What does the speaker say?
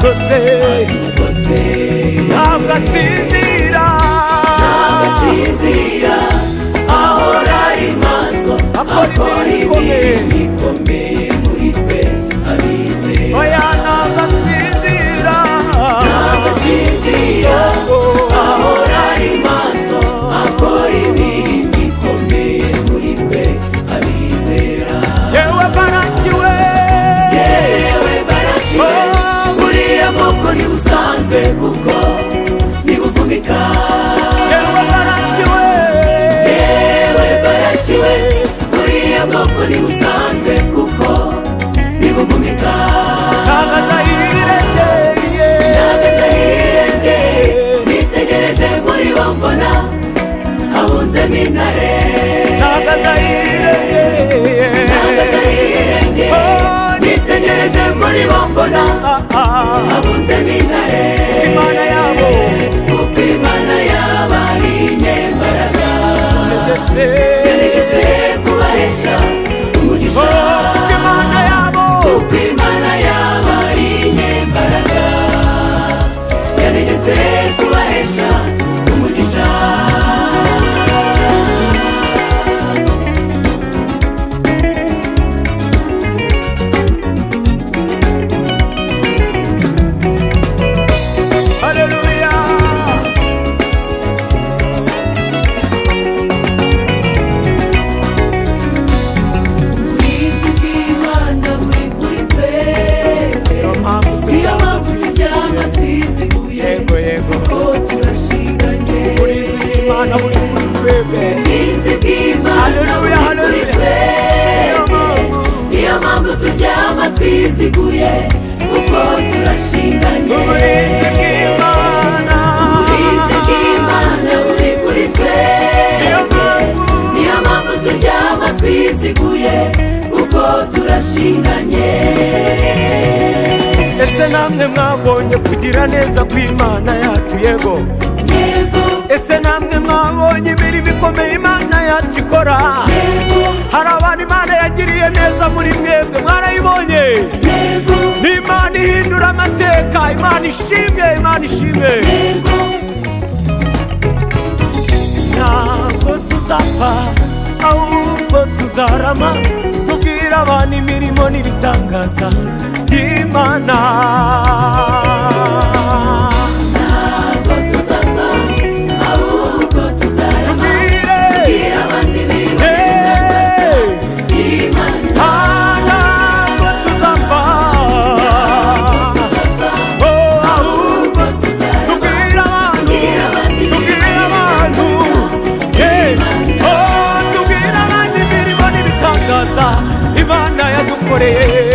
atugose ntabwo asinzira ahora ari maso akora imirimo ikomeye muri twe abizera oya ntabwo asinzira ahora ari maso akora imirimo ikomeye muri twe abizera yewe barakiwe buriya bwoko ntibusanzwe kuko ntibuvumika yewe barakiwe buriya bwoko ntibusanzwe kuko ntibuvumika ntagaza hirengeye nitegereje muri bo mbona habunzemo intare ntagaza hirengeye nitegereje muri bo mbona habunzemo intare imana yabo kuko imana yabo ari inyembaraga yarigeze kubahesha umugisha kuko imana yabo ari inyembaraga yarigeze kubahesha umugisha twiziguye kuko turashinganye uburinzi bw'Imana buri kuri twe niyo mpamvu turyama twiziguye kuko turashinganye ese namwe mwabonye kugira neza kw'Imana yacu yego ese namwe mwabonye imirimo ikomeye Imana yacu ikora hari abantu Imana yagiriye neza muri mwebwe mwarayibonye ni Imana ihindura amateka Imana ishimwe ntabwo tuzapfa ahubwo tuzarama tubwira abantu imirimo n'ibitangaza by'Imana Imana yadukoreye